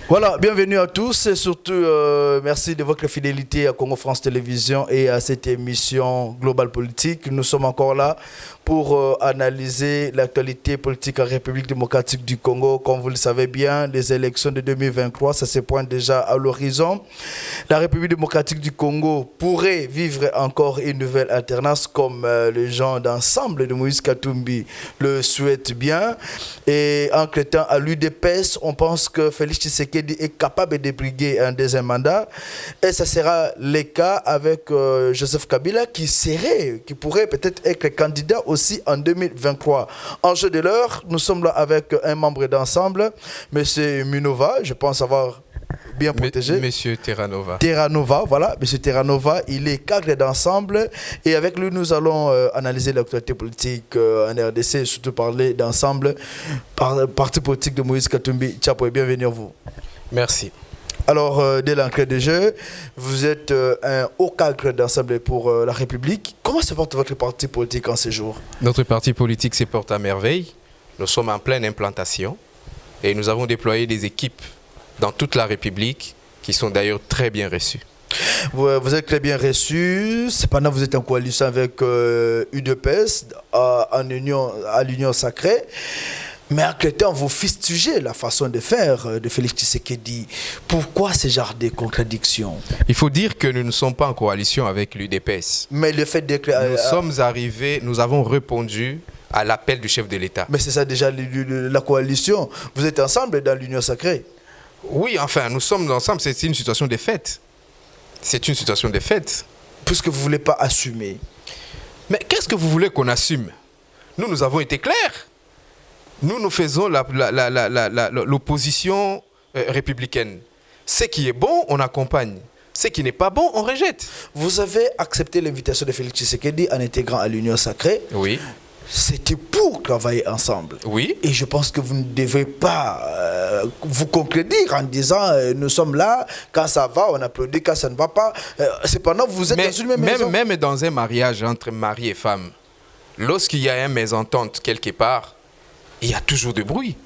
Voilà, bienvenue à tous et surtout merci de votre fidélité à Congo France Télévision et à cette émission Global Politique. Nous sommes encore là pour analyser l'actualité politique en République démocratique du Congo. Comme vous le savez bien, les élections de 2023, ça se pointe déjà à l'horizon. La République démocratique du Congo pourrait vivre encore une nouvelle alternance comme les gens d'ensemble de Moïse Katumbi le souhaitent bien. Et en crétant à l'UDPS, on pense que Félix Tshisekedi est capable de briguer un deuxième mandat. Et ça sera le cas avec Joseph Kabila qui pourrait peut-être être candidat aussi en 2023. En jeu de l'heure, nous sommes là avec un membre d'ensemble, M. Minova, je pense avoir bien protégé. Monsieur Terranova. Terranova, voilà. Monsieur Terranova, il est cadre d'ensemble. Et avec lui, nous allons analyser l'actualité politique en RDC et surtout parler d'ensemble. Parti politique de Moïse Katumbi. Tchapo, et bienvenue à vous. Merci. Alors, dès l'entrée de jeu, vous êtes un haut cadre d'ensemble pour la République. Comment se porte votre parti politique en ces jours? Notre parti politique se porte à merveille. Nous sommes en pleine implantation et nous avons déployé des équipes dans toute la République qui sont d'ailleurs très bien reçues. Vous êtes très bien reçus. Cependant, vous êtes en coalition avec UDPS à l'Union Sacrée. Mais en crétant, vous fustigez la façon de faire de Félix Tshisekedi. Pourquoi ce genre de contradictions? Il faut dire que nous ne sommes pas en coalition avec l'UDPS. Mais le fait de... nous sommes arrivés, nous avons répondu à l'appel du chef de l'État. Mais c'est ça déjà la coalition. Vous êtes ensemble dans l'Union Sacrée. Oui, enfin, nous sommes ensemble, c'est une situation de fait. C'est une situation de fait. Puisque vous ne voulez pas assumer. Mais qu'est-ce que vous voulez qu'on assume? Nous avons été clairs. Nous faisons l'opposition républicaine. Ce qui est bon, on accompagne. Ce qui n'est pas bon, on rejette. Vous avez accepté l'invitation de Félix Tshisekedi en intégrant à l'Union Sacrée. Oui. C'était pour travailler ensemble. Oui. Et je pense que vous ne devez pas vous contredire en disant nous sommes là, quand ça va, on applaudit, quand ça ne va pas. Cependant, vous êtes dans une même maison. Même dans un mariage entre mari et femme, lorsqu'il y a une mésentente quelque part, il y a toujours du bruit.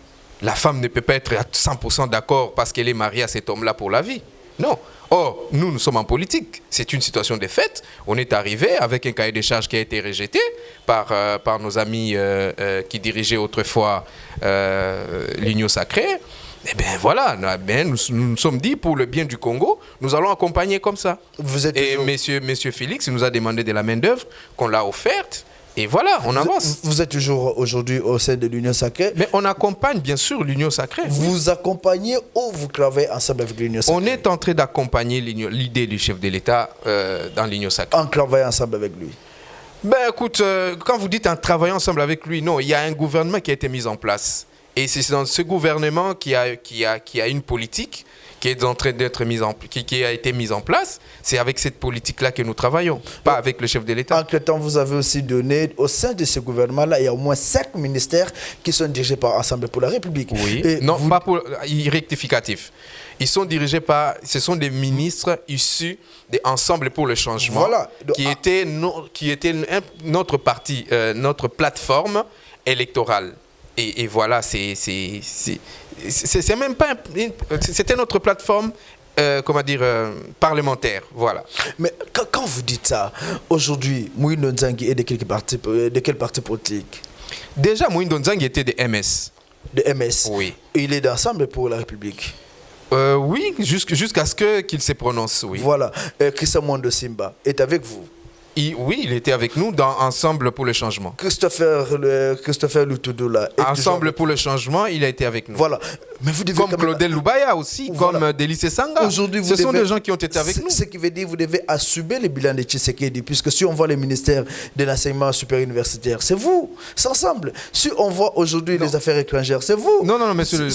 La femme ne peut pas être à 100% d'accord parce qu'elle est mariée à cet homme-là pour la vie. Non. Or, nous sommes en politique. C'est une situation de fait. On est arrivé avec un cahier de charges qui a été rejeté par nos amis qui dirigeaient autrefois l'Union Sacrée. Eh bien voilà, nous nous sommes dit pour le bien du Congo, nous allons accompagner comme ça. Et monsieur Félix nous a demandé de la main-d'œuvre qu'on l'a offerte. Et voilà, on avance. Vous êtes toujours aujourd'hui au sein de l'Union Sacrée. Mais on accompagne bien sûr l'Union Sacrée. Vous accompagnez ou vous travaillez ensemble avec l'Union Sacrée? On est en train d'accompagner l'idée du chef de l'État dans l'Union Sacrée. En travaillant ensemble avec lui? Ben écoute, quand vous dites en travaillant ensemble avec lui, non, il y a un gouvernement qui a été mis en place. Et c'est dans ce gouvernement qui a une politique qui est en train d'être qui a été mise en place. C'est avec cette politique-là que nous travaillons, pas avec le chef de l'État. Entre-temps, vous avez aussi donné, au sein de ce gouvernement-là, il y a au moins 5 ministères qui sont dirigés par Ensemble pour la République. Oui, et non, pas pour rectificatif. Ils sont dirigés par, ce sont des ministres issus d'Ensemble pour le changement, voilà. qui était notre parti, notre plateforme électorale. Et voilà, c'est même pas... C'était notre plateforme, parlementaire, voilà. Mais quand vous dites ça, aujourd'hui, Moïno Nzangi est de quel parti politique? Déjà, Moïno Nzangi était de MS. De MS? Oui. Et il est d'Ensemble pour la République? Oui, jusqu'à ce qu'il se prononce, oui. Voilà. Christian Mondo Simba est avec vous? Oui, il était avec nous dans Ensemble pour le changement. Christopher Lutudoula. Ensemble pour le changement, il a été avec nous. Voilà. Mais vous devez comme Claudel Loubaya aussi, voilà. Comme Délice Sanga. Aujourd'hui, ce sont des gens qui ont été avec nous. Ce qui veut dire que vous devez assumer le bilan de Tshisekedi, puisque si on voit les ministères de l'enseignement supérieur universitaire, c'est vous, c'est ensemble. Si on voit aujourd'hui les affaires étrangères, c'est vous. Non, monsieur le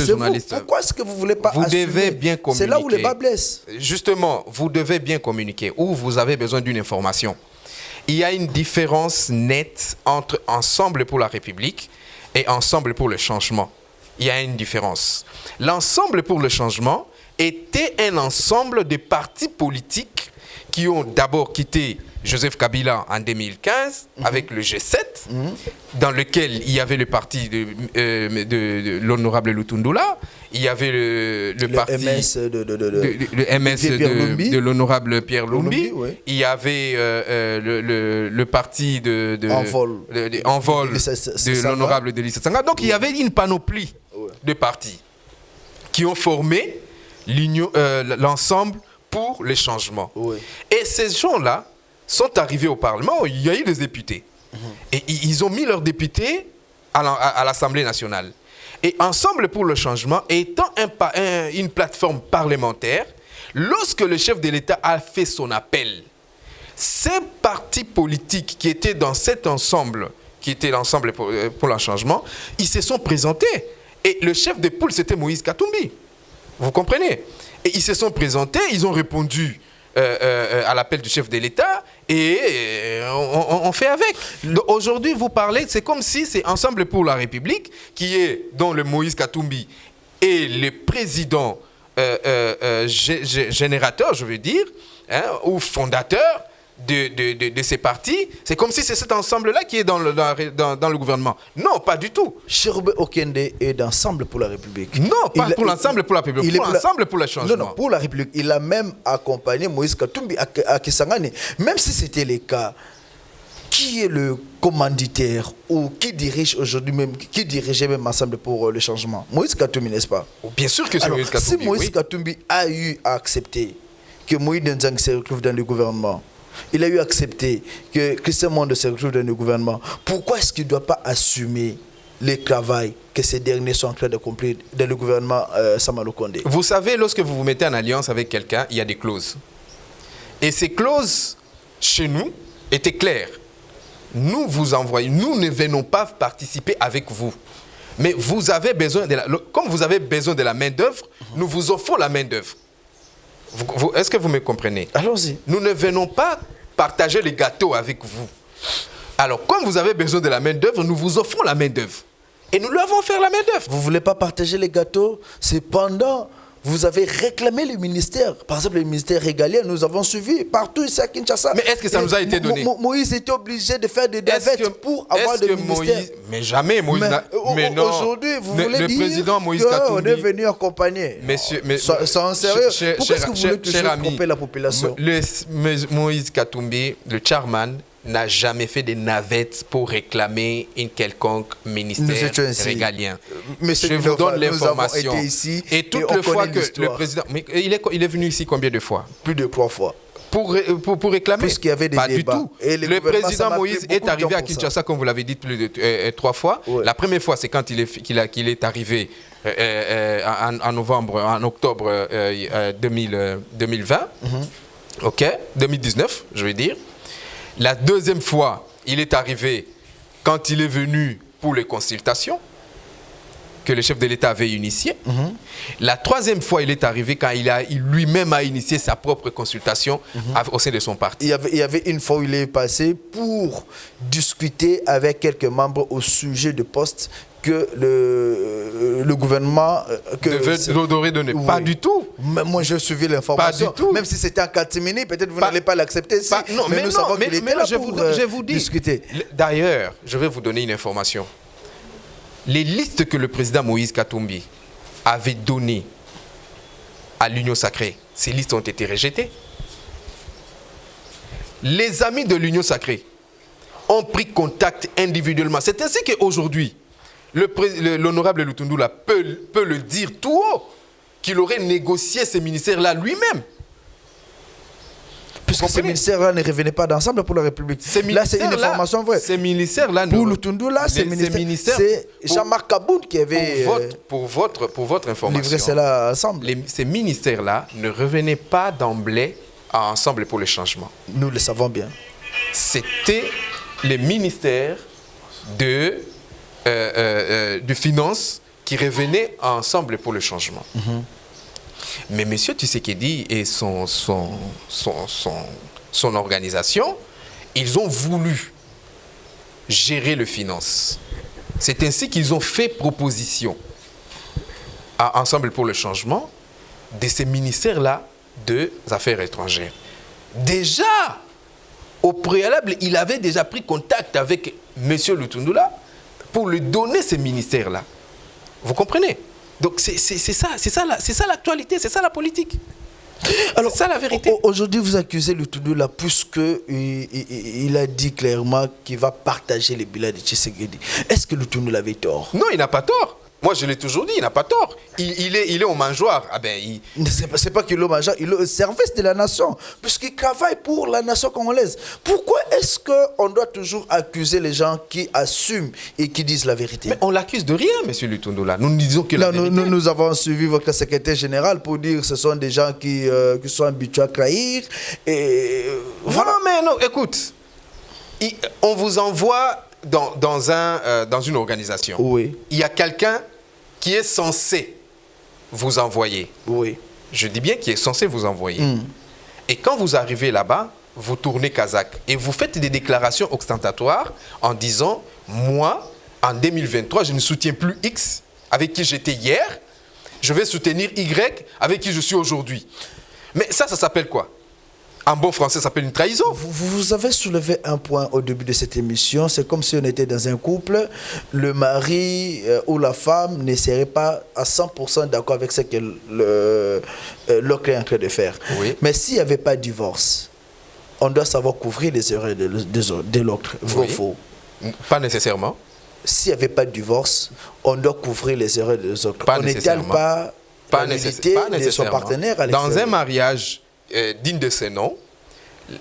journaliste. Pourquoi est-ce que vous ne voulez pas assumer? Vous devez bien communiquer. C'est là où les bas blessent. Justement, vous devez bien communiquer, ou vous avez besoin d'une information. Il y a une différence nette entre Ensemble pour la République et Ensemble pour le changement. Il y a une différence. L'Ensemble pour le changement était un ensemble de partis politiques qui ont d'abord quitté Joseph Kabila en 2015 avec le G7, dans lequel il y avait le parti de l'honorable Lutundula, il y avait le parti MS de l'honorable Pierre Lumbi, oui. il y avait le parti Envol de l'honorable Delis Sassanga. Donc il y avait une panoplie de partis qui ont formé l'ensemble pour les changements. Oui. Et ces gens-là sont arrivés au Parlement, il y a eu des députés. Et ils ont mis leurs députés à l'Assemblée nationale. Et Ensemble pour le changement, étant une plateforme parlementaire, lorsque le chef de l'État a fait son appel, ces partis politiques qui étaient dans cet ensemble, qui était l'Ensemble pour le changement, ils se sont présentés. Et le chef de poule, c'était Moïse Katumbi. Vous comprenez? Et ils se sont présentés, ils ont répondu à l'appel du chef de l'État et on fait avec. Aujourd'hui, vous parlez, c'est comme si c'est Ensemble pour la République qui est, dont le Moïse Katumbi est le président générateur, je veux dire, ou fondateur de ces partis. C'est comme si c'est cet ensemble-là qui est dans le gouvernement. Non, pas du tout. Cherbe Okende est d'Ensemble pour la République. Non, pas pour l'Ensemble pour la République, pour l'Ensemble pour le changement. Non, pour la République. Il a même accompagné Moïse Katumbi à Kisangani. Même si c'était le cas, qui est le commanditaire ou qui dirige aujourd'hui même, qui dirigeait même Ensemble pour le changement? Moïse Katumbi, n'est-ce pas? Bien sûr que c'est Moïse Katumbi. Si Moïse Katumbi a eu à accepter que Moïse Nzang se retrouve dans le gouvernement, il a eu à accepter que Christian Monde se retrouve dans le gouvernement, pourquoi est-ce qu'il ne doit pas assumer le travail que ces derniers sont en train d'accomplir dans le gouvernement Sama Lukonde? Vous savez, lorsque vous vous mettez en alliance avec quelqu'un, il y a des clauses. Et ces clauses, chez nous, étaient claires. Nous vous envoyons, nous ne venons pas participer avec vous. Mais vous avez besoin comme vous avez besoin de la main-d'œuvre, nous vous offrons la main-d'œuvre. Est-ce que vous me comprenez? Allons-y. Nous ne venons pas partager les gâteaux avec vous. Alors, comme vous avez besoin de la main-d'œuvre, nous vous offrons la main-d'œuvre. Et nous lui avons fait la main-d'œuvre. Vous ne voulez pas partager les gâteaux? Cependant, vous avez réclamé le ministère. Par exemple, le ministère régalien, nous avons suivi partout ici à Kinshasa. Mais est-ce que ça nous a été donné? Moïse était obligé de faire des navettes pour avoir des ministères. Mais jamais Moïse mais non. Aujourd'hui, vous voulez dire président Moïse Katumbi, on est venu accompagner. C'est en sérieux. Pourquoi est-ce que vous voulez toujours tromper la population? Moïse Katumbi, le chairman, n'a jamais fait des navettes pour réclamer une quelconque ministère régalien. Je vous donne l'information. Et toutes les fois que le président... Mais il est venu ici combien de fois? Plus de 3 fois. Pour réclamer? Puisqu'il y avait des pas débats. Du tout. Le président Moïse est arrivé à Kinshasa, comme vous l'avez dit, plus de 3 fois. Ouais. La première fois, c'est quand qu'il est arrivé en octobre 2020. OK, 2019, je veux dire. La deuxième fois, il est arrivé quand il est venu pour les consultations que le chef de l'État avait initiées. La troisième fois, il est arrivé quand il lui-même a initié sa propre consultation au sein de son parti. Il y avait une fois où il est passé pour discuter avec quelques membres au sujet de postes que le gouvernement devait donner. Oui. Pas du tout. Mais moi, je suivi l'information. Pas du tout. Même si c'était en catimini, peut-être vous n'allez pas l'accepter. Mais nous savons qu'il était là pour discuter. D'ailleurs, je vais vous donner une information. Les listes que le président Moïse Katumbi avait données à l'Union Sacrée, ces listes ont été rejetées. Les amis de l'Union Sacrée ont pris contact individuellement. C'est ainsi qu'aujourd'hui, l'honorable Lutundula peut le dire tout haut, qu'il aurait négocié ces ministères-là lui-même. Puisque ces ministères-là ne revenaient pas d'Ensemble pour la République. Là, c'est une information vraie. Ces ministères-là... Pour Lutundula, c'est Jean-Marc Kaboun qui avait... Pour votre information, livré cela ensemble. Ces ministères-là ne revenaient pas d'emblée à Ensemble pour le changement. Nous le savons bien. C'était les ministères de finances qui revenaient Ensemble pour le changement. Mais M. Tshisekedi et son organisation, ils ont voulu gérer les finances. C'est ainsi qu'ils ont fait proposition à Ensemble pour le changement de ces ministères-là des Affaires étrangères. déjà, au préalable, il avait déjà pris contact avec M. Lutundula pour lui donner ces ministères-là. Vous comprenez? Donc c'est ça l'actualité, c'est ça la politique. Alors, c'est ça la vérité. Aujourd'hui, vous accusez Lutundula puisque il a dit clairement qu'il va partager les bilans de Tshisekedi. Est-ce que Lutundula avait tort? Non, il n'a pas tort. Moi, je l'ai toujours dit, il n'a pas tort. Il est au mangeoire. Ah ben, c'est pas qu'il est au mangeoire, il est au service de la nation, puisqu'il travaille pour la nation congolaise. Pourquoi est-ce qu'on doit toujours accuser les gens qui assument et qui disent la vérité? Mais on l'accuse de rien, M. Lutundula. Nous ne disons que la vérité. Nous avons suivi votre secrétaire général pour dire que ce sont des gens qui sont habitués à trahir. Et voilà. Non, mais non, écoute. On vous envoie dans une organisation. Oui. Il y a quelqu'un qui est censé vous envoyer. Oui. Je dis bien qui est censé vous envoyer. Et quand vous arrivez là-bas, vous tournez Kazakh et vous faites des déclarations ostentatoires en disant « Moi, en 2023, je ne soutiens plus X avec qui j'étais hier, je vais soutenir Y avec qui je suis aujourd'hui. » Mais ça s'appelle quoi? En bon français, ça s'appelle une trahison. Vous avez soulevé un point au début de cette émission. C'est comme si on était dans un couple. Le mari ou la femme ne serait pas à 100% d'accord avec ce que l'autre est en train de faire. Oui. Mais s'il n'y avait pas de divorce, on doit savoir couvrir les erreurs de l'autre. Vrai ou faux? Pas nécessairement. S'il n'y avait pas de divorce, on doit couvrir les erreurs des autres. Pas on n'étale pas la nudité de son partenaire à l'extérieur. Dans un mariage digne de ce nom,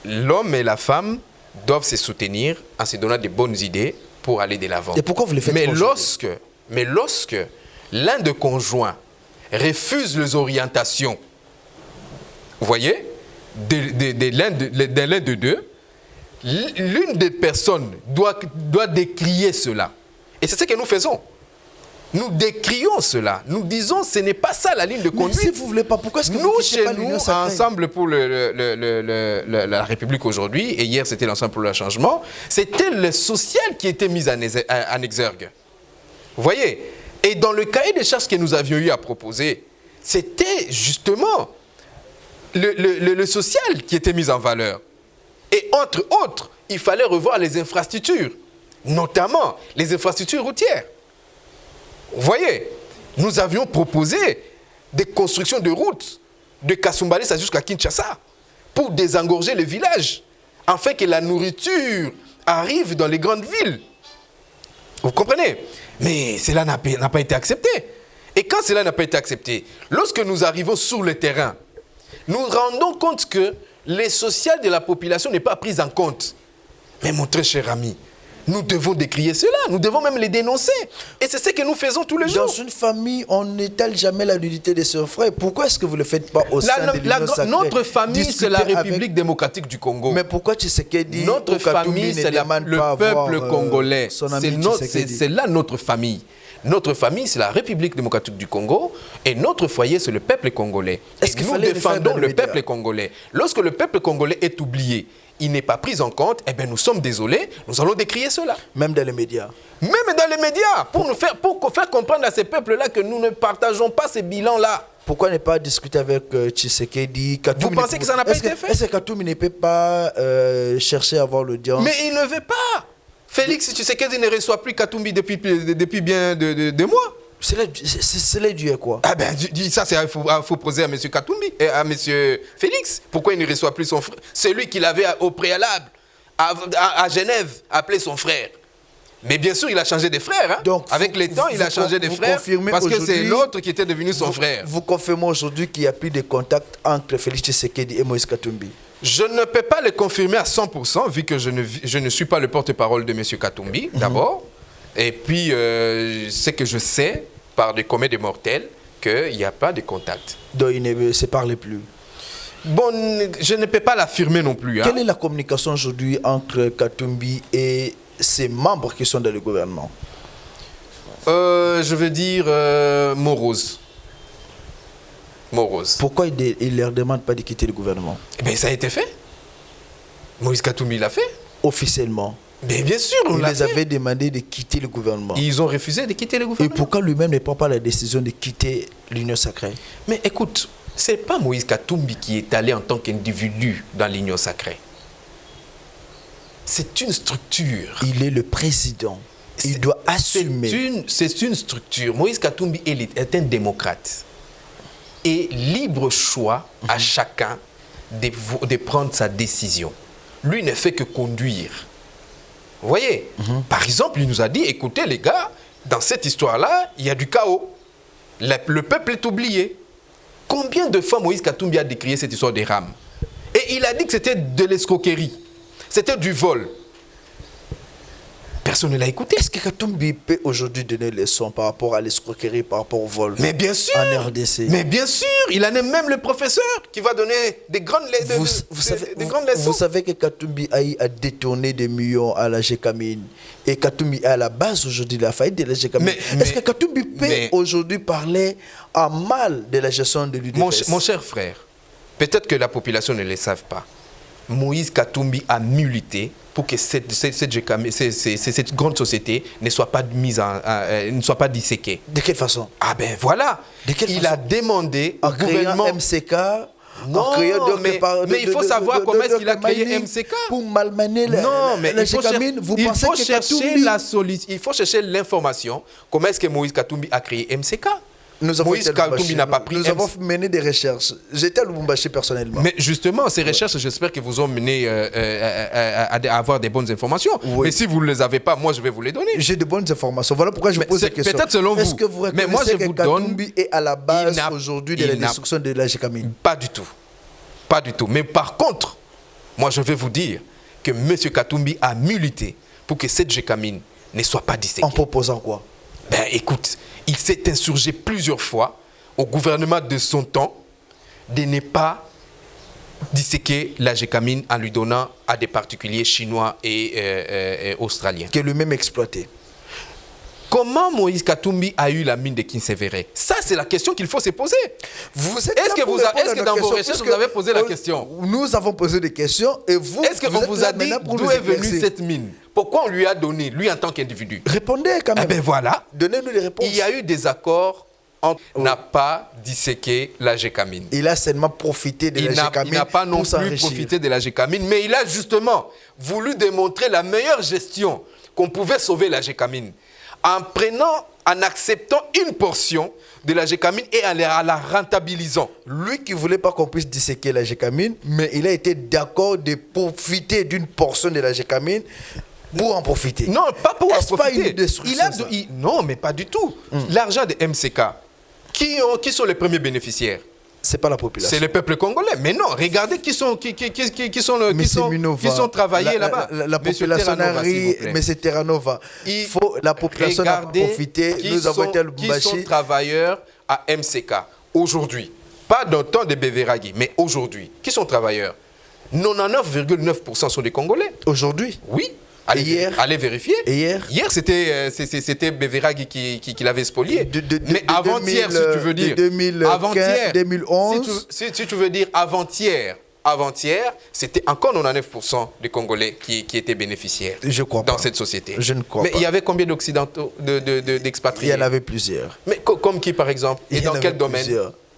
l'homme et la femme doivent se soutenir en se donnant de bonnes idées pour aller de l'avant. Et pourquoi vous le faites? Mais lorsque l'un des conjoints refuse les orientations, vous voyez, de l'un de deux, l'une des personnes doit décrier cela. Et c'est ce que nous faisons. Nous décrions cela. Nous disons ce n'est pas ça la ligne de conduite. Mais si vous ne voulez pas, pourquoi est-ce que nous, vous chez pas nous, ensemble pour la République aujourd'hui, et hier c'était l'ensemble pour le changement, c'était le social qui était mis en exergue. Vous voyez? Et dans le cahier des charges que nous avions eu à proposer, c'était justement le social qui était mis en valeur. Et entre autres, il fallait revoir les infrastructures, notamment les infrastructures routières. Vous voyez, nous avions proposé des constructions de routes de Kasumbalesa jusqu'à Kinshasa pour désengorger les villages, afin que la nourriture arrive dans les grandes villes. Vous comprenez? Mais cela n'a pas été accepté. Et quand cela n'a pas été accepté, lorsque nous arrivons sur le terrain, nous rendons compte que les sociales de la population n'est pas prise en compte. Mais mon très cher ami, nous devons décrier cela, nous devons même les dénoncer. Et c'est ce que nous faisons tous les jours. Dans une famille, on n'étale jamais la nudité de son frère. Pourquoi est-ce que vous ne le faites pas au sein de l'Union sacrée? Notre famille, c'est la République démocratique du Congo. Mais pourquoi Tshisekedi? Notre famille, c'est le peuple congolais. C'est là notre famille. Notre famille, c'est la République démocratique du Congo. Et notre foyer, c'est le peuple congolais. Est-ce que nous défendons le peuple congolais? Lorsque le peuple congolais est oublié, il n'est pas pris en compte, eh bien nous sommes désolés, nous allons décrier cela. Même dans les médias? Même dans les médias, pour faire comprendre à ces peuples-là que nous ne partageons pas ces bilans-là. Pourquoi ne pas discuter avec Tshisekedi? Vous pensez que ça n'a pas été fait? Est-ce que Katoumi ne peut pas chercher à avoir l'audience? Mais il ne veut pas. Félix Tshisekedi ne reçoit plus Katumbi depuis bien des mois. C'est dû à quoi? Ah ben, ça, il faut poser à M. Katumbi et à M. Félix. Pourquoi il ne reçoit plus son frère? Celui qu'il avait au préalable, à Genève, appelé son frère. Mais bien sûr, il a changé de frère. Hein? Donc, avec le temps, il a changé de frère parce que c'est l'autre qui était devenu son frère. Vous confirmez aujourd'hui qu'il n'y a plus de contact entre Félix Tshisekedi et Moïse Katumbi? Je ne peux pas le confirmer à 100%, vu que je ne suis pas le porte-parole de M. Katumbi, d'abord. Et puis, ce que je sais, par des communs des mortels, qu'il n'y a pas de contact. Donc, il ne se parle plus? Bon, je ne peux pas l'affirmer non plus. Hein. Quelle est la communication aujourd'hui entre Katumbi et ses membres qui sont dans le gouvernement? Je veux dire morose. Morose. Pourquoi il ne leur demande pas de quitter le gouvernement? Eh bien, ça a été fait. Moïse Katumbi l'a fait. Officiellement? Mais bien sûr, on l'a fait. Il les avait demandé de quitter le gouvernement. Ils ont refusé de quitter le gouvernement. Et pourquoi lui-même ne prend pas la décision de quitter l'Union sacrée? Mais écoute, Ce n'est pas Moïse Katumbi qui est allé en tant qu'individu dans l'Union sacrée. C'est une structure. Il est le président. Il doit assumer. C'est une structure. Moïse Katumbi est un démocrate. Et libre choix à chacun de prendre sa décision. Lui ne fait que conduire. Vous voyez, par exemple, il nous a dit, écoutez les gars, dans cette histoire-là, il y a du chaos. Le peuple est oublié. Combien de fois Moïse Katumbi a décrié cette histoire des rames? Et il a dit que c'était de l'escroquerie. C'était du vol. Personne ne l'a écouté. Est-ce que Katumbi peut aujourd'hui donner des leçons par rapport à l'escroquerie, par rapport au vol? Mais bien sûr. En RDC. Mais bien sûr. Il en est même le professeur qui va donner des grandes leçons. Vous savez que Katumbi a détourné des millions à la Gécamine. Et Katumbi est à la base aujourd'hui de la faillite de la Gécamine. Est-ce que Katumbi peut aujourd'hui parler en mal de la gestion de l'UDPS? Mon cher frère, peut-être que la population ne le savent pas. Moïse Katumbi a milité pour que cette grande société ne soit pas ne soit pas disséquée. De quelle façon? Ah ben voilà. Il a demandé au gouvernement... MCK. Non, mais il faut savoir comment est-ce qu'il a créé MCK. Pour malmener la Gécamine, vous pensez que Katumbi... Il faut chercher l'information. Comment est-ce que Moïse Katumbi a créé MCK? Moïse Katumbi n'a pas pris. Nous avons mené des recherches. J'étais à Lubumbashi personnellement. Mais justement, ces recherches, j'espère qu'elles vous ont mené à avoir des bonnes informations. Oui. Mais si vous ne les avez pas, moi, je vais vous les donner. J'ai de bonnes informations. Voilà pourquoi je vous pose la question. Peut-être selon vous. Est-ce que vous reconnaissez que Katumbi est à la base aujourd'hui de la destruction de la Gécamine? Pas du tout. Pas du tout. Mais par contre, moi, je vais vous dire que M. Katumbi a milité pour que cette Gécamine ne soit pas disséquée. En proposant quoi? Ben écoute, il s'est insurgé plusieurs fois au gouvernement de son temps de ne pas disséquer la Gécamine en lui donnant à des particuliers chinois et australiens. Que lui-même exploité. Comment Moïse Katumbi a eu la mine de Kinsevere? Ça, c'est la question qu'il faut se poser. Est-ce que dans vos recherches, vous avez posé la question? Nous avons posé des questions et vous... Est-ce qu'on vous a dit d'où est venue cette mine? Pourquoi on lui a donné, lui en tant qu'individu? Répondez quand même. Eh bien voilà. Donnez-nous les réponses. Il y a eu des accords. On n'a pas disséqué la Gécamine. Il a seulement profité de la Gécamine. Il n'a pas non plus profité de la Gécamine, mais il a justement voulu démontrer la meilleure gestion qu'on pouvait sauver la Gécamine en acceptant une portion de la Gécamine et en la rentabilisant. Lui qui ne voulait pas qu'on puisse disséquer la Gécamine, mais il a été d'accord de profiter d'une portion de la Gécamine pour en profiter. Non, pas pour en profiter. Pas une destruction, non, mais pas du tout. L'argent de MCK, qui sont les premiers bénéficiaires? C'est pas la population. C'est le peuple congolais. Mais non, regardez qui sont travaillés là-bas. La population a ri, M. Terranova. La population a profité. Nous avons été à Lubumbashi. Qui sont travailleurs à MCK aujourd'hui? Pas dans le temps de Beveragi, mais aujourd'hui. Qui sont travailleurs? 99,9% sont des Congolais. Aujourd'hui? Oui. Allez vérifier. Et hier? Hier, c'était Beveragi qui l'avait spolié. Mais avant-hier, si tu veux dire. 2015, 2011. Si tu veux dire avant-hier, c'était encore 99% des Congolais qui étaient bénéficiaires. Je crois dans cette société. Je ne crois pas. Mais il y avait combien d'Occidentaux, d'expatriés? Il y en avait plusieurs. Mais comme qui, par exemple? Et dans quel domaine?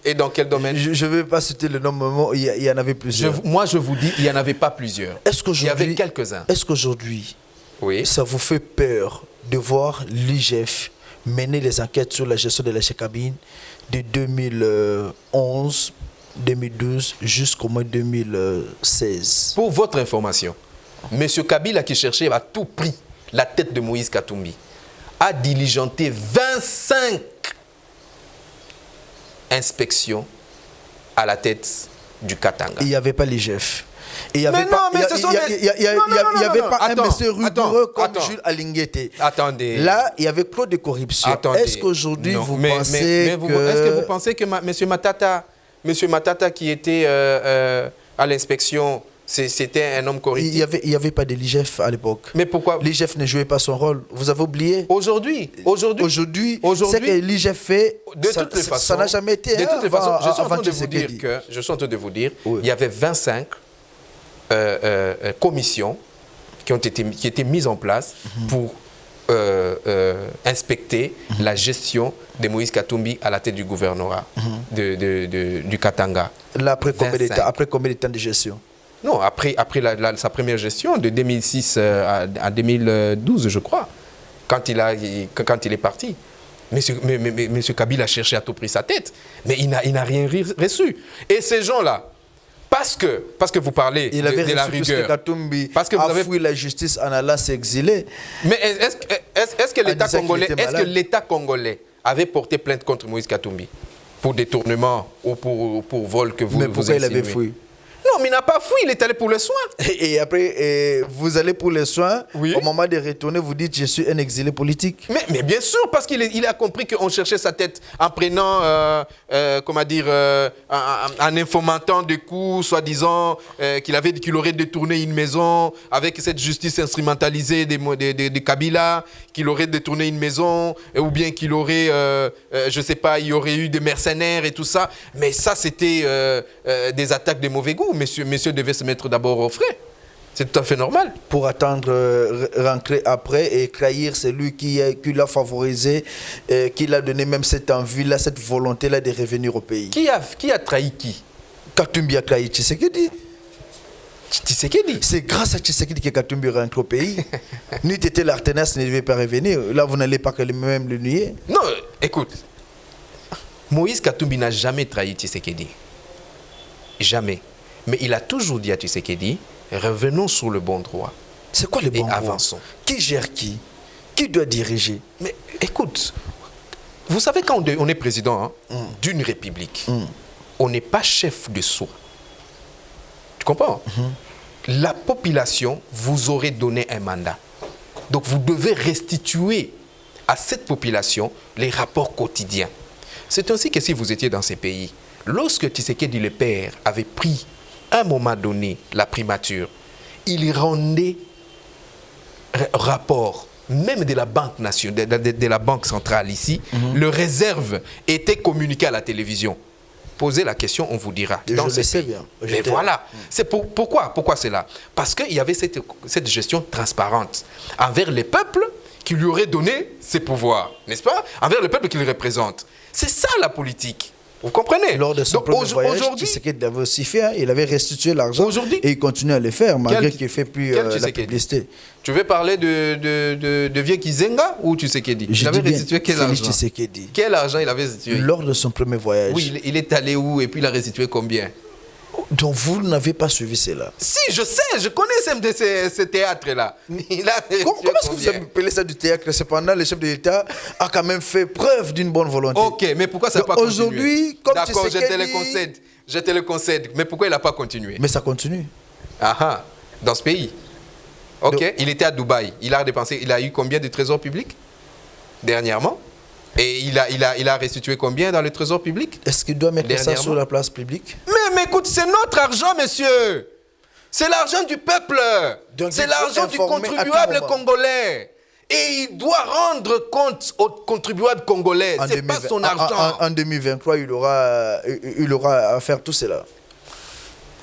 Et dans quel domaine? Je ne vais pas citer le nom, mais il y en avait plusieurs. Moi, je vous dis, il n'y en avait pas plusieurs. Il y avait quelques-uns. Est-ce qu'aujourd'hui, oui, ça vous fait peur de voir l'IGF mener les enquêtes sur la gestion de la Gécamine de 2011, 2012 jusqu'au mois 2016? Pour votre information, M. Kabila qui cherchait à tout prix la tête de Moïse Katumbi a diligenté 25 inspection à la tête du Katanga. Il n'y avait pas l'IGF. Il n'y avait pas un monsieur rigoureux comme Jules Alinguete. Attendez. Là, il y avait trop de corruption. Est-ce qu'aujourd'hui, vous pensez que... Est-ce que vous pensez que M. Matata qui était à l'inspection, c'était un homme corruptif? Il n'y avait pas de l'IGF à l'époque. Mais pourquoi? L'IGF ne jouait pas son rôle. Vous avez oublié? Aujourd'hui, c'est que l'IGF fait... De toutes les façons, ça n'a jamais été... De toutes les façons, je suis en train de vous dire il y avait 25 commissions qui étaient mises en place pour inspecter la gestion de Moïse Katumbi à la tête du gouvernorat du Katanga. Là, après combien de temps de gestion? Non, après sa première gestion, de 2006 à 2012, je crois, quand il est parti. Monsieur Kabila a cherché à tout prix sa tête, mais il n'a rien reçu. Et ces gens-là, parce que vous parlez de la rigueur, parce que vous avez fouillé la justice en allant s'exiler. Mais est-ce que l'État congolais avait porté plainte contre Moïse Katumbi pour détournement ou pour vol que vous Mais pourquoi il avait fouillé? Non, mais il n'a pas fui, il est allé pour les soins. Et après, vous allez pour les soins, oui. Au moment de retourner, vous dites « je suis un exilé politique ». Mais bien sûr, parce qu'il a compris qu'on cherchait sa tête en prenant, en informant des coups, soi-disant qu'il aurait détourné une maison, avec cette justice instrumentalisée de Kabila, qu'il aurait détourné une maison, ou bien qu'il aurait, je ne sais pas, il y aurait eu des mercenaires et tout ça. Mais ça, c'était des attaques de mauvais goût. Monsieur devait se mettre d'abord au frais. C'est tout à fait normal. Pour attendre, rentrer après et trahir celui qui l'a favorisé, qui l'a donné même cette envie-là, cette volonté-là de revenir au pays. Qui a trahi qui? Katumbi a trahi Tshisekedi. Tshisekedi. C'est grâce à Tshisekedi que Katumbi rentre au pays. N'eût été l'Artenas, ne devait pas revenir. Là, vous n'allez pas même le nier. Non, écoute. Moïse Katumbi n'a jamais trahi Tshisekedi. Jamais. Mais il a toujours dit à Tshisekedi, revenons sur le bon droit. C'est quoi le bon droit? Avançons. Qui gère qui? Qui doit diriger? Mais écoute, vous savez quand on est président d'une république, on n'est pas chef de soi. Tu comprends? La population vous aurait donné un mandat. Donc vous devez restituer à cette population les rapports quotidiens. C'est ainsi que si vous étiez dans ces pays, lorsque Tshisekedi le père avait pris à un moment donné la primature, il rendait rapport, même de la Banque nationale, de la Banque centrale ici, le réserve était communiqué à la télévision. Posez la question, on vous dira. Dans je le sais bien. Mais voilà. C'est pourquoi c'est là? Parce qu'il y avait cette gestion transparente envers les peuples qui lui auraient donné ses pouvoirs, n'est-ce pas? Envers le peuple qu'il représente. C'est ça la politique. Vous comprenez? Lors de son premier voyage, Tshisekedi avait aussi fait, il avait restitué l'argent et il continue à le faire malgré qu'il ne fait plus la publicité. Tu veux parler de vieux Kizenga ou Tshisekedi? Il avait restitué quel argent? Quel argent il avait restitué? Lors de son premier voyage. Oui, il est allé où et puis il a restitué combien? Donc vous n'avez pas suivi cela? Si, je sais, je connais ce théâtre-là. Comment est-ce que vous appelez ça du théâtre? Cependant, le chef de l'État a quand même fait preuve d'une bonne volonté. Ok, mais pourquoi ça n'a pas continué? Aujourd'hui, comme d'accord, je te le concède. Mais pourquoi il n'a pas continué? Mais ça continue. Ah, dans ce pays. Ok, donc, il était à Dubaï. Il a eu combien de trésors publics dernièrement? Et il a restitué combien dans le trésor public? Est-ce qu'il doit mettre ça sur la place publique? Mais écoute, c'est notre argent, monsieur. C'est l'argent du peuple. C'est l'argent du contribuable congolais. Et il doit rendre compte aux contribuables congolais. C'est pas son argent. En 2023, il aura à faire tout cela.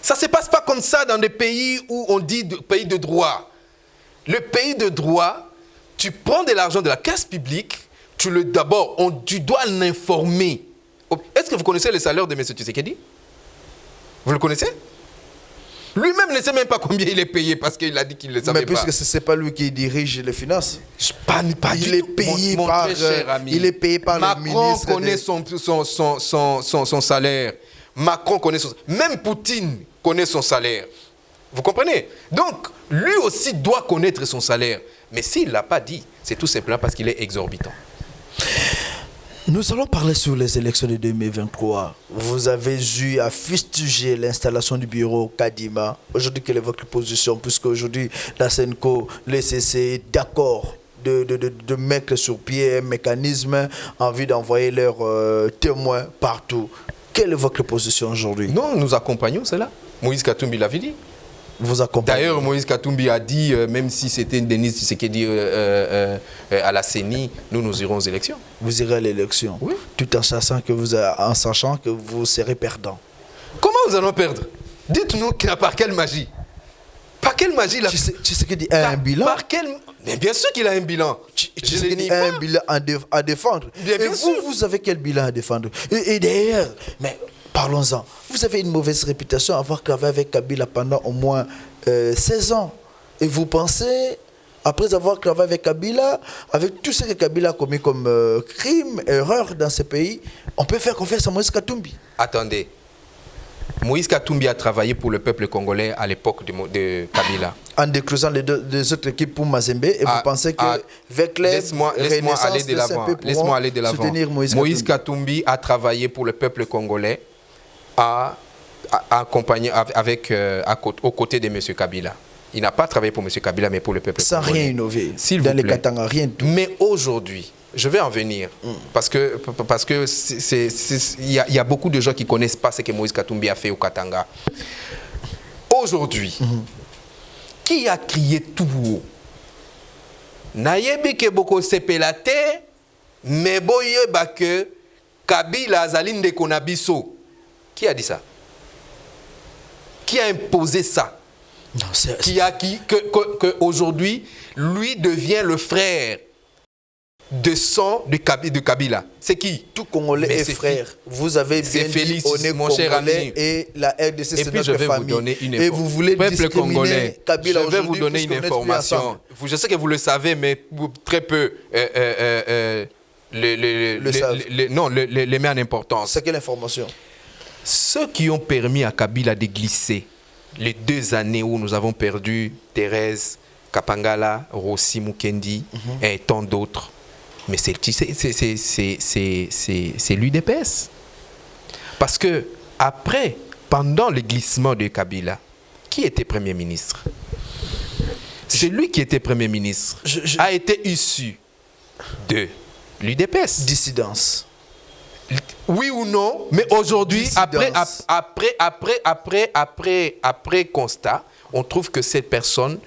Ça ne se passe pas comme ça dans des pays où on dit pays de droit. Le pays de droit, tu prends de l'argent de la caisse publique, d'abord, tu dois l'informer. Est-ce que vous connaissez le salaire de M. Tshisekedi? Vous le connaissez? Lui-même ne sait même pas combien il est payé parce qu'il a dit qu'il ne le savait pas. Mais puisque ce n'est pas lui qui dirige les finances. Pas il est payé par le ministre. Macron connaît son salaire. Macron connaît son salaire. Même Poutine connaît son salaire. Vous comprenez? Donc, lui aussi doit connaître son salaire. Mais s'il ne l'a pas dit, c'est tout simplement parce qu'il est exorbitant. Nous allons parler sur les élections de 2023. Vous avez eu à fustiger l'installation du bureau Kadima. Aujourd'hui, quelle est votre position? Puisque aujourd'hui, la SENCO, le CC est d'accord de mettre sur pied un mécanisme en vue d'envoyer leurs témoins partout. Quelle est votre position aujourd'hui? Non, nous accompagnons cela. Moïse Katumbi l'avait dit. D'ailleurs, Moïse Katumbi a dit, même si c'était Denis Tshisekedi à la CENI, nous irons aux élections. Vous irez à l'élection, oui. Tout en sachant que vous serez perdant. Comment nous allons perdre? Dites-nous par quelle magie? Par quelle magie il a... Tshisekedi a un bilan. Par quel... Mais bien sûr qu'il a un bilan. Tshisekedi a un bilan à défendre. Bien et sûr. vous avez quel bilan à défendre? Et d'ailleurs, mais parlons-en. Vous avez une mauvaise réputation à avoir travaillé avec Kabila pendant au moins 16 ans. Et vous pensez, après avoir travaillé avec Kabila, avec tout ce que Kabila a commis comme crime, erreur dans ce pays, on peut faire confiance à Moïse Katumbi? Attendez. Moïse Katumbi a travaillé pour le peuple congolais à l'époque de Kabila. En déclusant les deux autres équipes pour Mazembe, et vous pensez que Vecleb, laisse-moi aller de l'avant. Laisse-moi aller de l'avant. Moïse Katumbi a travaillé pour le peuple congolais accompagné aux côtés de M. Kabila. Il n'a pas travaillé pour M. Kabila, mais pour le peuple congolais. Sans rien innover. Dans les Katanga, rien de tout. Mais aujourd'hui, je vais en venir, parce que il y a beaucoup de gens qui ne connaissent pas ce que Moïse Katumbi a fait au Katanga. Aujourd'hui, qui a crié tout haut? Nayebi ke boko sepelate, mais boye que Kabila azali de konabiso. Qui a dit ça? Qui a imposé ça? Non, que aujourd'hui, lui devient le frère de sang de Kabila. C'est qui? Tout Congolais est frère. Vous avez bien dit, on est mon cher ami. Et la RDC, c'est notre famille. Et puis je vais vous donner une information. Et vous voulez peuple congolais, Kabila, je vais vous donner une information. Je sais que vous le savez, mais très peu les met en importance. C'est quelle information? Ceux qui ont permis à Kabila de glisser les 2 années où nous avons perdu Thérèse, Kapangala, Rossi Mukendi et tant d'autres, mais c'est l'UDPS. Parce que après, pendant le glissement de Kabila, qui était Premier ministre? C'est lui qui était Premier ministre. A été issu de l'UDPS. Dissidence. Oui ou non, mais aujourd'hui, après constat, on trouve que cette personne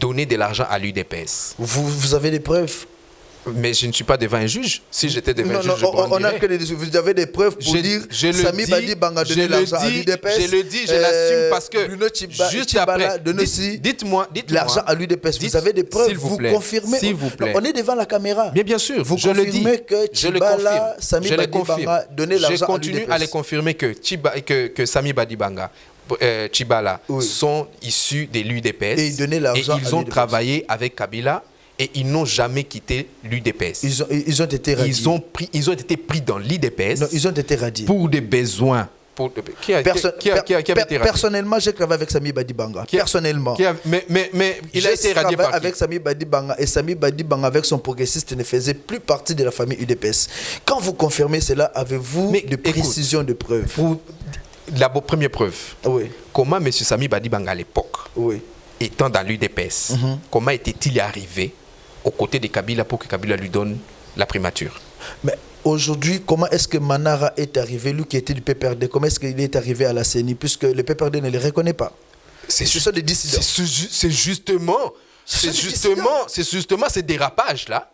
donnait de l'argent à l'UDPS. Vous avez des preuves? Mais je ne suis pas devant un juge. Si j'étais devant un juge, je on a que vous avez des preuves pour dire Sami Badi Banga donné l'argent à l'UDPS. Je le dis, je l'assume parce que Bruno juste après, dites-moi l'argent à l'UDPS. Vous avez des preuves, vous confirmez. S'il vous plaît. On est devant la caméra. Bien sûr, vous je le dis. Que Tchibala, Sami Badi Banga donné l'argent à l'UDPS. Je continue à les confirmer que Sami Badi Banga, Tchibala sont issus de l'UDPS et ils ont travaillé avec Kabila. Et ils n'ont jamais quitté l'UDPS. Ils ont été radiés. Ils ont été pris dans l'UDPS. Ils ont été radiés. Pour des besoins. Qui a été radié? Personnellement, j'ai travaillé avec Sami Badi Banga. Personnellement. Mais il a été radié par qui? Avec Sami Badi Banga. Et Sami Badi Banga, avec son progressiste, ne faisait plus partie de la famille UDPS. Quand vous confirmez cela, avez-vous de précision de preuves? La première preuve. Oui. Comment M. Sami Badi Banga à l'époque, étant dans l'UDPS, comment était-il arrivé aux côtés de Kabila pour que Kabila lui donne la primature? Mais aujourd'hui, comment est-ce que Manara est arrivé, lui qui était du PPRD, comment est-ce qu'il est arrivé à la CENI, puisque le PPRD ne le reconnaît pas? C'est des dissidents. C'est justement ces dérapages-là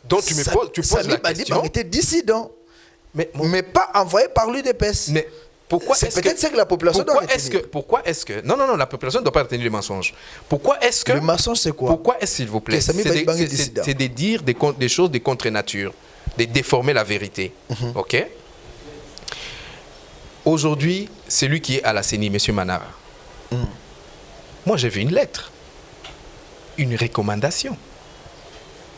dont tu poses la question. Il était dissident, mais pas envoyé par l'UDPS. Mais pourquoi c'est peut-être ça que la population doit retenir. Pourquoi est-ce que... Non, la population ne doit pas retenir les mensonges. Pourquoi est-ce que... Le mensonge, c'est quoi? Pourquoi est-ce, s'il vous plaît? C'est de dire des choses de contre-nature, de déformer la vérité. OK? Aujourd'hui, c'est lui qui est à la CENI, M. Manara. Moi, j'ai vu une lettre, une recommandation.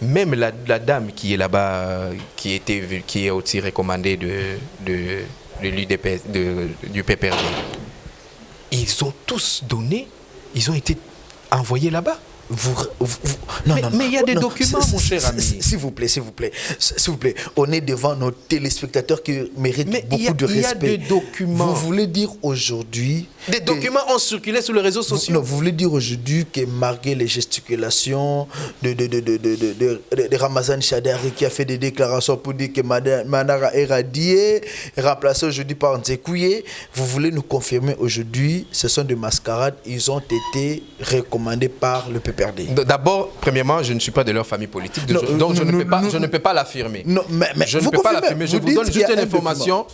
Même la dame qui est là-bas, qui est aussi recommandée de l'UDPS, du PPRD, ils ont tous donné, ils ont été envoyés là-bas. Mais il y a des documents, mon cher ami. S'il vous plaît. On est devant nos téléspectateurs qui méritent beaucoup de respect. Il y a des documents. Vous voulez dire aujourd'hui... Des documents ont circulé sur les réseaux sociaux. Non, vous voulez dire aujourd'hui que malgré les gesticulations de Ramazan Chadari qui a fait des déclarations pour dire que Manara est radié, remplacé aujourd'hui par Nzekouye, vous voulez nous confirmer aujourd'hui, ce sont des mascarades, ils ont été recommandés par le PPRD. D'abord, premièrement, je ne suis pas de leur famille politique, donc je ne peux pas l'affirmer. Je ne peux pas l'affirmer, je vous donne juste une information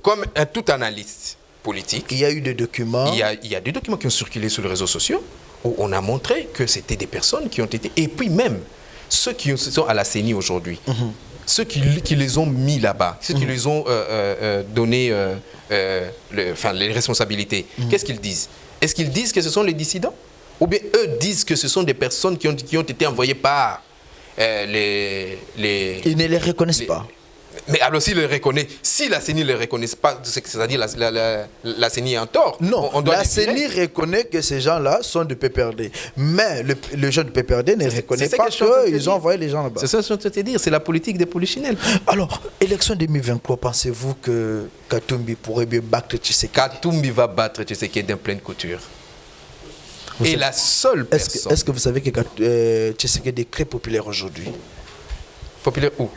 comme tout analyste politique. Il y a eu des documents. Il y a des documents qui ont circulé sur les réseaux sociaux. où on a montré que c'était des personnes qui ont été... Et puis même, ceux qui sont à la CENI aujourd'hui, ceux qui les ont mis là-bas, ceux qui les ont donné les responsabilités, qu'est-ce qu'ils disent? Est-ce qu'ils disent que ce sont les dissidents? Ou bien eux disent que ce sont des personnes qui ont été envoyées par les... Ils ne les reconnaissent pas. Mais alors s'ils le reconnaissent, si la CENI ne le reconnaît pas, c'est-à-dire la CENI est en tort. Non, on doit la CENI reconnaît que ces gens-là sont du PPRD. Mais le jeune du PPRD ne reconnaît pas qu'ils ont envoyé les gens là-bas. C'est ça que je veux te dire, c'est la politique des polichinelles. Alors, élection 2023, pensez-vous que Katumbi pourrait bien battre Tshisekedi? Katumbi va battre Tshisekedi en pleine couture. Et la seule personne... Est-ce que vous savez que Tshisekedi est très populaire aujourd'hui? Populaire où?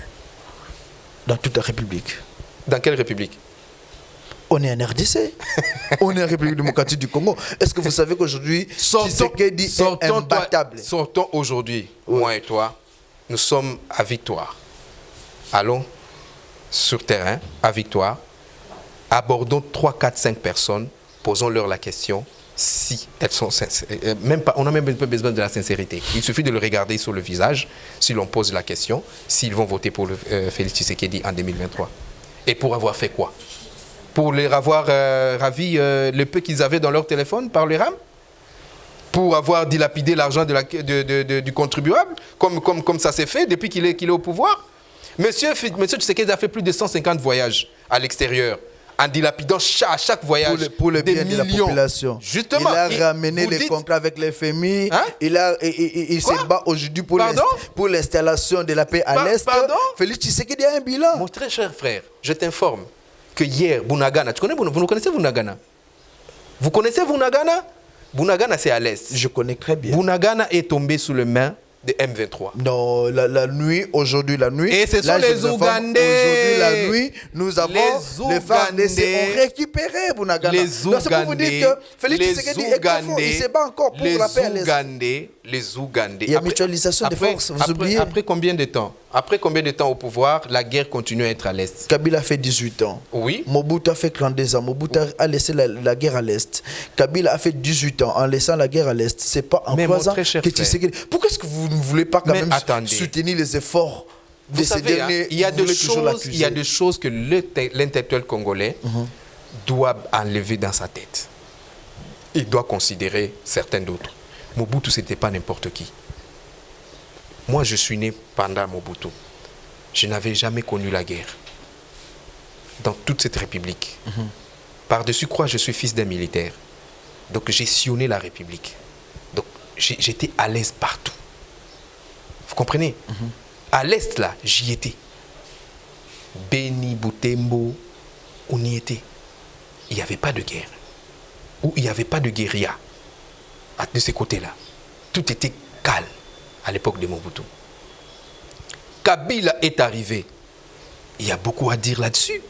Dans toute la République. Dans quelle République? On est en RDC. On est en République démocratique du Congo. Est-ce que vous savez qu'aujourd'hui, Tshisekedi est imbattable? Sortons aujourd'hui, moi et toi, nous sommes à Victoire. Allons sur terrain, à Victoire, abordons 3, 4, 5 personnes, posons-leur la question si elles sont sincères. Même pas, on n'a même pas besoin de la sincérité. Il suffit de le regarder sur le visage, si l'on pose la question, s'ils vont voter pour Félix Tshisekedi en 2023. Et pour avoir fait quoi? Pour les avoir ravi le peu qu'ils avaient dans leur téléphone par les RAM? Pour avoir dilapidé l'argent du contribuable, comme ça s'est fait depuis qu'il est au pouvoir? Monsieur Tshisekedi a fait plus de 150 voyages à l'extérieur, en dilapidant à chaque voyage pour le bien millions. De la population. Justement, il a ramené les contrats avec les FMI. Hein? Il se bat aujourd'hui pour l'installation de la paix à l'Est. Félix Tshisekedi a un bilan. Mon très cher frère, je t'informe que hier, Bunagana, vous connaissez Bunagana? Vous connaissez Bunagana? Bunagana, c'est à l'Est. Je connais très bien. Bunagana est tombé sous les mains de M23. Non, la nuit, aujourd'hui la nuit. Et ce sont les Ougandais. Aujourd'hui la nuit, nous avons les FARDC ont récupéré Bunagana. Les Ougandais. C'est pour vous dire que Félix Tshisekedi est confort. Il se bat encore pour la paix à l'Est. Les Ougandais. Il y a mutualisation des forces, vous oubliez. Après combien de temps? Après combien de temps au pouvoir, la guerre continue à être à l'Est? Kabila a fait 18 ans. Oui. Mobutu a fait 32 ans. Mobutu a laissé la guerre à l'Est. Kabila a fait 18 ans en laissant la guerre à l'Est. C'est pas en 3 ans que Tshisekedi... Pourquoi est-ce que vous ne voulez pas quand même soutenir les efforts de ces derniers? Il y a des choses que l'intellectuel congolais doit enlever dans sa tête. Il doit considérer certains d'autres. Mobutu, ce n'était pas n'importe qui. Moi, je suis né pendant Mobutu. Je n'avais jamais connu la guerre dans toute cette république. Par-dessus quoi, je suis fils d'un militaire. Donc, j'ai sillonné la république. Donc, j'étais à l'aise partout. Vous comprenez? À l'Est, là, j'y étais. Beni, Butembo, on y était. Il n'y avait pas de guerre. Ou il n'y avait pas de guérilla de ces côtés-là. Tout était calme à l'époque de Mobutu. Kabila est arrivé. Il y a beaucoup à dire là-dessus.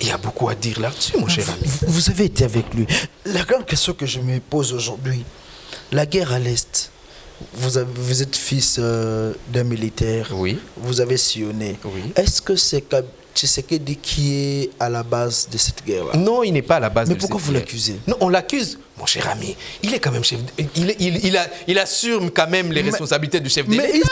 Il y a beaucoup à dire là-dessus, mon cher ami. Vous avez été avec lui. La grande question que je me pose aujourd'hui, la guerre à l'Est, vous êtes fils d'un militaire. Oui. Vous avez sillonné. Oui. Est-ce que c'est Tshisekedi qui est à la base de cette guerre-là? Non, il n'est pas à la base de cette guerre. Mais pourquoi vous l'accusez? Non, on l'accuse. Mon cher ami, il est quand même chef. Il assume quand même les responsabilités du chef de l'État. Mais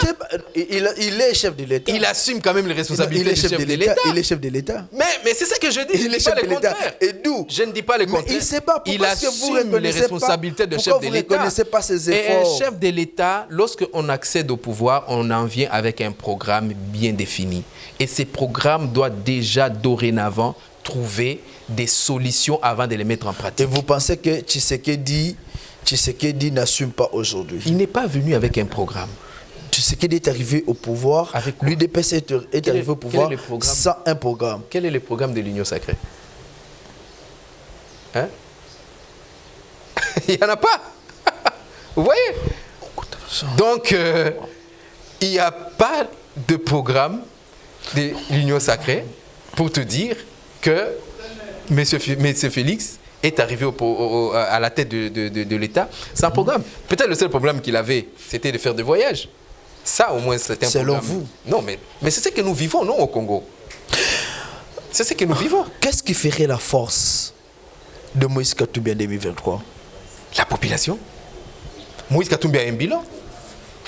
il est chef de l'État. Il assume quand même les responsabilités du chef de l'État. Il est chef de l'État. Mais c'est ça que je dis. Il est chef de l'État. Et d'où? Je ne dis pas le contraire. Il ne sait pas pourquoi assume les responsabilités de chef de l'État. Pourquoi vous ne reconnaissez pas ses efforts? Et un chef de l'État, lorsqu'on accède au pouvoir, on en vient avec un programme bien défini. Et ces programmes doivent déjà dorénavant trouver des solutions avant de les mettre en pratique. Et vous pensez que Tshisekedi n'assume pas aujourd'hui? Il n'est pas venu avec un programme. Tshisekedi est arrivé au pouvoir. L'UDPS est arrivé au pouvoir sans un programme. Quel est le programme de l'Union sacrée? Hein? Il n'y en a pas. Vous voyez? Donc, il n'y a pas de programme de l'Union sacrée pour te dire que M. Félix est arrivé à la tête de l'État sans programme. Peut-être le seul problème qu'il avait, c'était de faire des voyages. Ça, au moins, c'était un Selon programme. vous? Non, mais c'est ce que nous vivons, non, au Congo. C'est ce que nous vivons. Qu'est-ce qui ferait la force de Moïse Katumbi en 2023? La population. Moïse Katumbi a un bilan.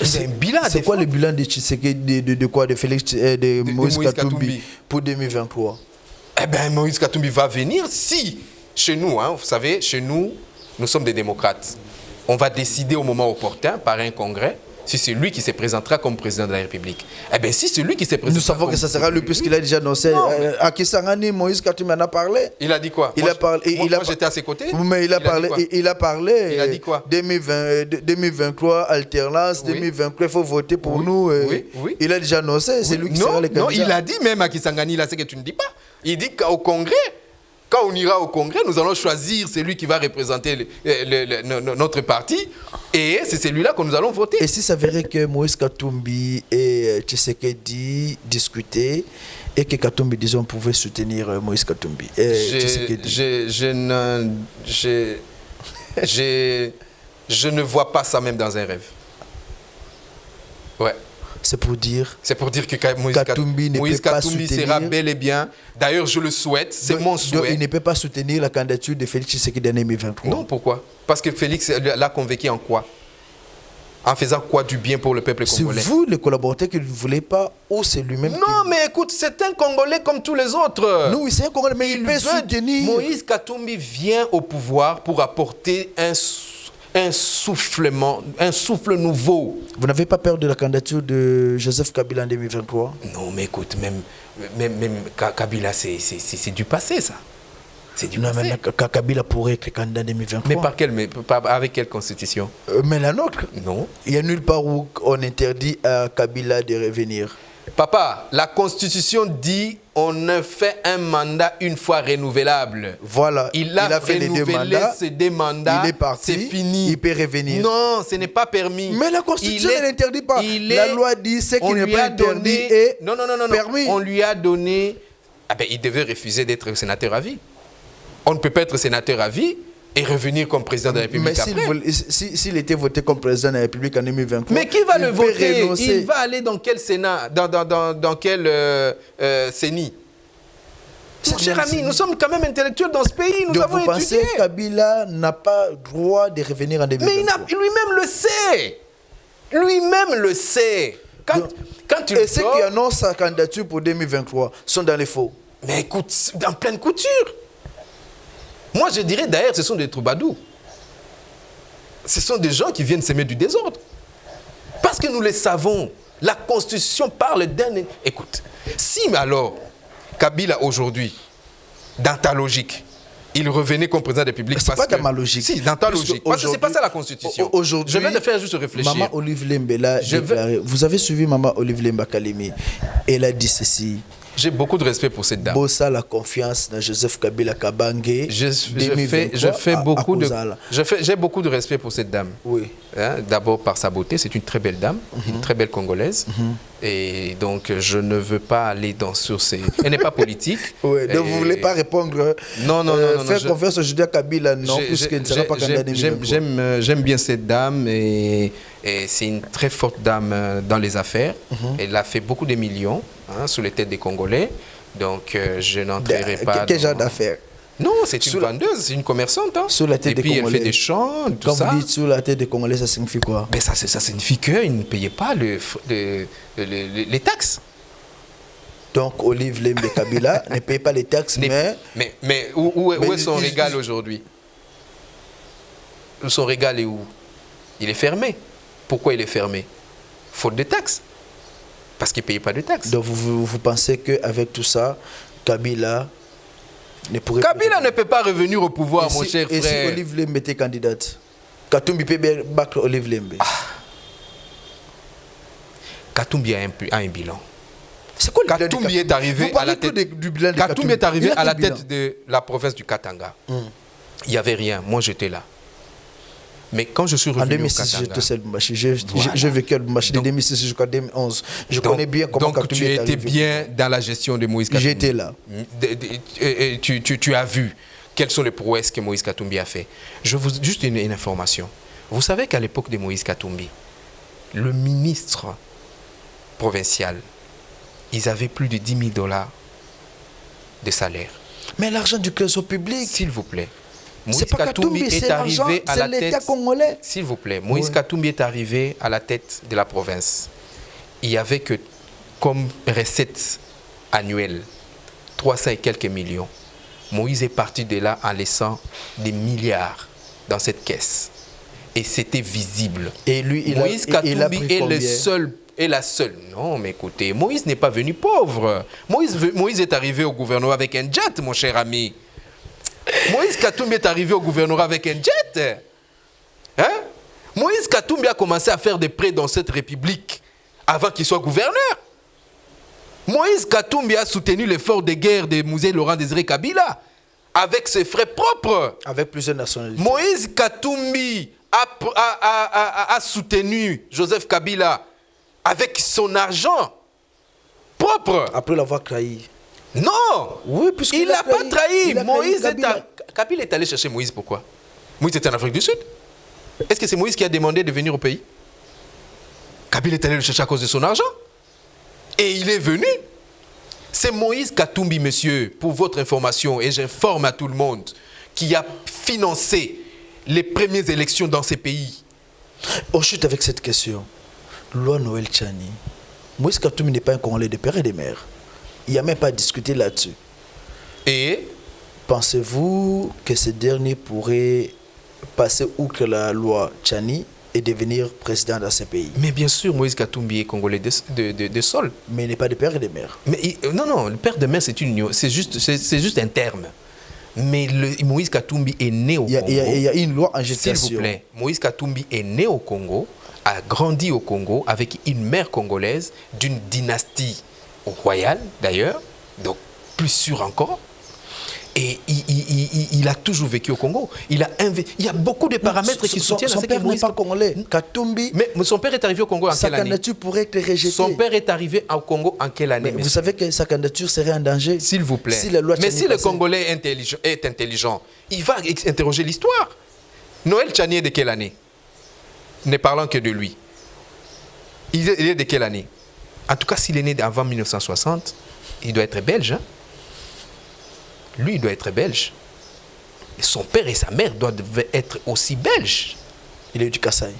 Il a un bilan à C'est quoi défendre. le bilan de Tshisekedi, de quoi, de Félix, de Moïse Moïse Katumbi Katumbi pour 2023? Eh bien, Moïse Katumbi va venir si, chez nous, hein, vous savez, chez nous, nous sommes des démocrates. On va décider au moment opportun, par un congrès, si c'est lui qui se présentera comme président de la République. Eh bien, si c'est lui qui se présentera. Nous savons que ça sera lui, puisqu'il a déjà annoncé. À Kisangani, Moïse Katumbi en a parlé. Il a dit quoi? Il a parlé. Moi, j'étais à ses côtés. Mais il a parlé. Il a parlé. Il a dit quoi? 2023, alternance. Oui. 2023, il faut voter pour nous. Oui. Il a déjà annoncé. C'est lui qui sera le candidat. Non, il a dit même à Kisangani, là, c'est que tu ne dis pas. Il dit qu'au Congrès, quand on ira au Congrès, nous allons choisir celui qui va représenter notre parti. Et c'est celui-là que nous allons voter. Et si ça verrait que Moïse Katumbi et Tshisekedi discutaient et que Katumbi, disons, pouvait soutenir Moïse Katumbi Je ne vois pas ça même dans un rêve. Ouais. C'est pour dire que Moïse Katumbi ne peut pas Katumbi soutenir. sera bel et bien. D'ailleurs, je le souhaite. C'est mon Donc, souhait. il ne peut pas soutenir la candidature de Félix Tshisekedi en 2023. Non, pourquoi? Parce que Félix l'a convaincu en quoi? En faisant quoi du bien pour le peuple C'est congolais? vous, les collaborateurs, qui ne voulez pas, ou c'est lui-même Non, mais écoute, c'est un Congolais comme tous les autres. Non, oui, c'est un Congolais, mais il peut soutenir. Moïse Katumbi vient au pouvoir pour apporter un souffle nouveau. Vous n'avez pas peur de la candidature de Joseph Kabila en 2023? Non, mais écoute, même Kabila, c'est du passé, ça. C'est du Non, passé. mais Kabila pourrait être candidat en 2023. Mais avec quelle constitution? Mais la nôtre, Non. il n'y a nulle part où on interdit à Kabila de revenir. Papa, la constitution dit on ne fait un mandat une fois renouvelable. Voilà, Il a fait les deux renouvelé mandats. ses deux mandats. Il est parti, c'est fini. il peut revenir. Non, ce n'est pas permis. Mais la Constitution ne l'interdit pas. il La est- loi dit ce qui on n'est lui pas a interdit donné- est non, permis. On lui a donné... Ah ben, il devait refuser d'être sénateur à vie. On ne peut pas être sénateur à vie et revenir comme président de la République Mais après. s'il était voté comme président de la République en 2023, Mais qui va il le peut voter? renoncer. Il va aller dans quel Sénat? Dans quel CENI? Mon cher ami, nous sommes quand même intellectuels dans ce pays. Nous Donc avons vous pensez étudié. que Kabila n'a pas droit de revenir en 2023? Mais lui-même le sait. Lui-même le sait. Quand tu Et ceux sors- qui annoncent sa candidature pour 2023 sont dans les faux. Mais écoute, en pleine couture. Moi, je dirais d'ailleurs, ce sont des troubadours. Ce sont des gens qui viennent semer du désordre. Parce que nous le savons. La Constitution parle d'un... Écoute, si alors, Kabila aujourd'hui, dans ta logique, il revenait comme président de la République... C'est pas dans ma logique. Si, dans ta Puisque logique. Parce que c'est pas ça la aujourd'hui- Constitution. aujourd'hui, Je vais te faire juste réfléchir. Maman Olive Lembe l'a déclaré. Vous avez suivi Maman Olive Lembe Kalemi. Elle a dit ceci. J'ai beaucoup de respect pour cette dame. Bossa la confiance dans Joseph Kabila Kabangé. J'ai beaucoup de respect pour cette dame. Oui. Hein, d'abord par sa beauté, c'est une très belle dame, une très belle Congolaise. Et donc, je ne veux pas aller sur ces... Elle n'est pas politique. Oui, donc vous ne voulez pas répondre. Non. Faire confiance aujourd'hui à Kabila, non, puisqu'il ne sera pas candidat en 2023. J'aime bien cette dame et c'est une très forte dame dans les affaires. Elle a fait beaucoup de millions sur les têtes des Congolais. Donc, je n'entrerai pas... Quel genre d'affaires? Non, c'est une vendeuse, c'est une commerçante. Hein. Sur la tête et des puis Congolais. elle fait des chants, tout Quand ça. vous dites sur la tête des Congolais, ça signifie quoi? Mais ça signifie qu'ils ne payaient pas les taxes. Donc Olive Lembe Kabila ne paye pas les taxes, Mais où est son régal aujourd'hui? Son régal est où? Il est fermé. Pourquoi il est fermé? Faute de taxes. Parce qu'il ne paye pas de taxes. Donc vous pensez qu'avec tout ça, Kabila ne pourrait Kabila ne peut pas revenir au pouvoir, et mon si, cher et frère. si Olive Lembe était candidate, Katumbi peut battre Olive Lembe. Katumbi a un bilan. C'est quoi le bilan de Katumbi est arrivé Vous à la parlez tête. du bilan de Katumbi est arrivé Il a à la quel bilan? tête de la province du Katanga. Il n'y avait rien. Moi, j'étais là. Mais quand je suis En revenu au 2006, Katanga... j'étais seul Lubumbashi. J'ai Voilà. vécu à Lubumbashi de Donc- 2006 jusqu'à 2011. Je connais bien comment donc Katumbi tu est étais arrivé. bien dans la gestion de Moïse Katumbi. J'étais là. Et tu as vu quelles sont les prouesses que Moïse Katumbi a fait. Juste une information. Vous savez qu'à l'époque de Moïse Katumbi, le ministre provincial, ils avaient plus de 10 000 $ de salaire. Mais l'argent du trésor public. S'il vous plaît. C'est pas Katumbi, c'est l'argent, c'est l'État congolais. S'il vous plaît, Moïse Katumbi est arrivé à la tête de la province. Il n'y avait que comme recette annuelle 300 et quelques millions. Moïse est parti de là en laissant des milliards dans cette caisse. Et c'était visible. Et lui, Moïse Katumbi est le seul. Et la seule. Non, mais écoutez, Moïse n'est pas venu pauvre. Moïse est arrivé au gouvernorat avec un jet, mon cher ami. Moïse Katumbi est arrivé au gouvernorat avec un jet. Hein? Moïse Katumbi a commencé à faire des prêts dans cette république avant qu'il soit gouverneur. Moïse Katumbi a soutenu l'effort de guerre de Mouzé Laurent Désiré Kabila avec ses frais propres. Avec plusieurs nationalités. Moïse Katumbi a soutenu Joseph Kabila avec son argent propre. Après l'avoir trahi. Non, oui, il n'a pas trahi. Kabila est allé chercher Moïse, pourquoi? Moïse était en Afrique du Sud. Est-ce que c'est Moïse qui a demandé de venir au pays? Kabila est allé le chercher à cause de son argent. Et il est venu. C'est Moïse Katumbi, monsieur, pour votre information, et j'informe à tout le monde, qui a financé les premières élections dans ces pays. On chute avec cette question. Loi Noël Tchani. Moïse Katumbi n'est pas un Congolais de père et de mère. Il n'y a même pas à discuter là-dessus. Et pensez-vous que ce dernier pourrait passer outre la loi Tchani et devenir président dans ce pays? Mais bien sûr, Moïse Katumbi est Congolais de sol. Mais il n'est pas de père et de mère. Mais non, le père de mère, c'est juste un terme. Mais Moïse Katumbi est né au Congo. Il y a une loi en gestation. S'il vous plaît, Moïse Katumbi est né au Congo, a grandi au Congo avec une mère congolaise d'une dynastie royale d'ailleurs, donc plus sûre encore. Et il a toujours vécu au Congo. Il y a beaucoup de paramètres qui soutiennent son père n'est pas congolais. Katumbi. Mais son père est arrivé au Congo en quelle année? Sa candidature pourrait être rejetée. Son père est arrivé au Congo en quelle année? Mais vous savez que sa candidature serait en danger. S'il vous plaît. Si la loi mais si le Congolais est intelligent, il va interroger l'histoire. Noël Tchani est de quelle année? Ne parlant que de lui. Il est de quelle année? En tout cas, s'il est né avant 1960, il doit être belge. Hein? Lui, il doit être belge. Et son père et sa mère doivent être aussi belges. Il est du Kasaï.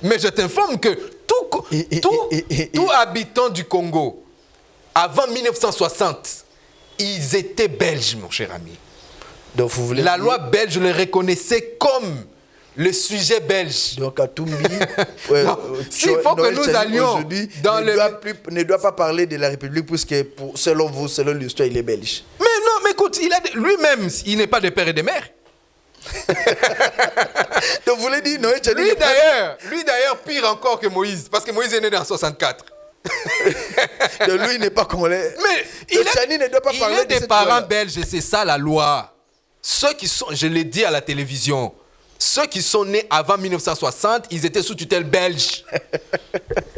Mais je t'informe que tout habitant du Congo, avant 1960, ils étaient belges, mon cher ami. Donc vous voulez la loi belge le reconnaissait comme le sujet belge. Donc Katumbi, s'il faut que nous allions dans ne doit pas parler de la République puisque selon vous, selon l'histoire, il est belge. Mais non, mais écoute, lui-même, il n'est pas de père et de mère. Donc vous voulez dire Noël Tchani? Lui d'ailleurs, pire encore que Moïse, parce que Moïse est né en 64. Donc lui, il n'est pas congolais. Mais Tchani ne doit pas parler de des parents belges, c'est ça la loi. Ceux qui sont, je l'ai dit à la télévision, ceux qui sont nés avant 1960, ils étaient sous tutelle belge.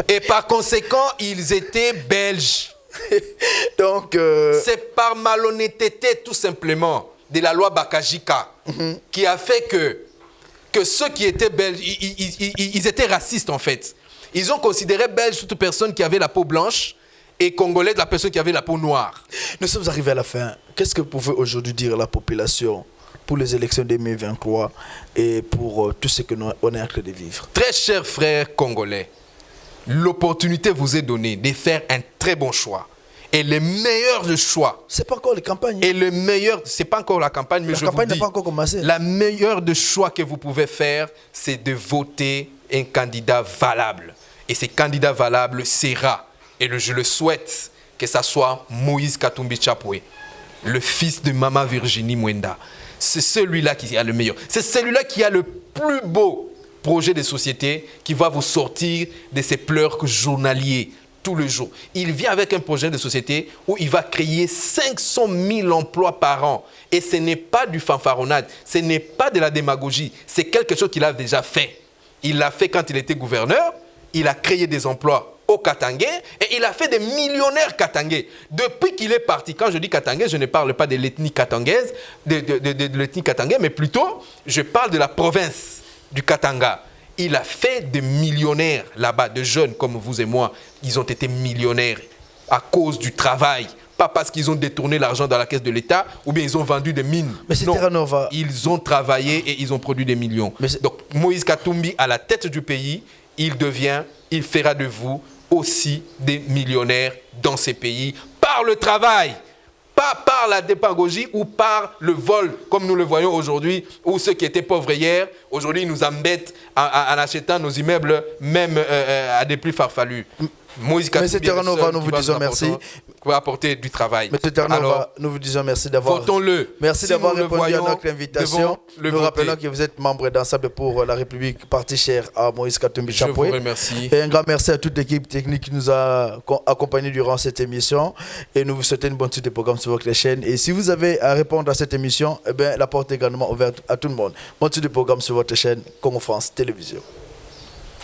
Et par conséquent, ils étaient belges. Donc, c'est par malhonnêteté tout simplement de la loi Bakajika qui a fait que ceux qui étaient belges, ils étaient racistes en fait. Ils ont considéré belge toute personne qui avait la peau blanche et congolais de la personne qui avait la peau noire. Nous sommes arrivés à la fin. Qu'est-ce que vous pouvez aujourd'hui dire à la population pour les élections 2023 et pour tout ce que nous on est en train de vivre? Très chers frères congolais, l'opportunité vous est donnée de faire un très bon choix. Et le meilleur de choix. C'est pas encore les campagnes. Et le meilleur, c'est pas encore la campagne, mais la campagne n'a pas encore commencé. La meilleure de choix que vous pouvez faire, c'est de voter un candidat valable. Et ce candidat valable sera, et je le souhaite, que ça soit Moïse Katumbi Tchapoué, le fils de Maman Virginie Mwenda. C'est celui-là qui a le meilleur. C'est celui-là qui a le plus beau projet de société qui va vous sortir de ces pleurs journaliers tout le jour. Il vient avec un projet de société où il va créer 500 000 emplois par an. Et ce n'est pas du fanfaronnade, ce n'est pas de la démagogie. C'est quelque chose qu'il a déjà fait. Il l'a fait quand il était gouverneur. Il a créé des emplois au Katangais et il a fait des millionnaires katangais. Depuis qu'il est parti, quand je dis katangais, je ne parle pas de l'ethnie katangaise, de l'ethnie katangais, mais plutôt, je parle de la province du Katanga. Il a fait des millionnaires là-bas, de jeunes comme vous et moi. Ils ont été millionnaires à cause du travail, pas parce qu'ils ont détourné l'argent dans la caisse de l'État ou bien ils ont vendu des mines. Mais c'est Terra Nova. Ils ont travaillé et ils ont produit des millions. Donc Moïse Katumbi, à la tête du pays, il fera de vous aussi des millionnaires dans ces pays par le travail. Pas par la démagogie ou par le vol, comme nous le voyons aujourd'hui, où ceux qui étaient pauvres hier, aujourd'hui, nous embêtent en achetant nos immeubles, même à des prix farfelus. Moïse Katumbi, M. Terra Nova, nous vous disons merci. Pour apporter du travail. M. Terra Nova, nous vous disons merci d'avoir répondu à notre invitation. Nous rappelons que vous êtes membre d'Ensemble pour la République, parti cher à Moïse Katumbi Chapoué. Je vous remercie. Et un grand merci à toute l'équipe technique qui nous a accompagnés durant cette émission. Et nous vous souhaitons une bonne suite de programmes sur votre chaîne. Et si vous avez à répondre à cette émission, eh bien, la porte est également ouverte à tout le monde. Bonne suite de programmes sur votre chaîne Congo France Télévision.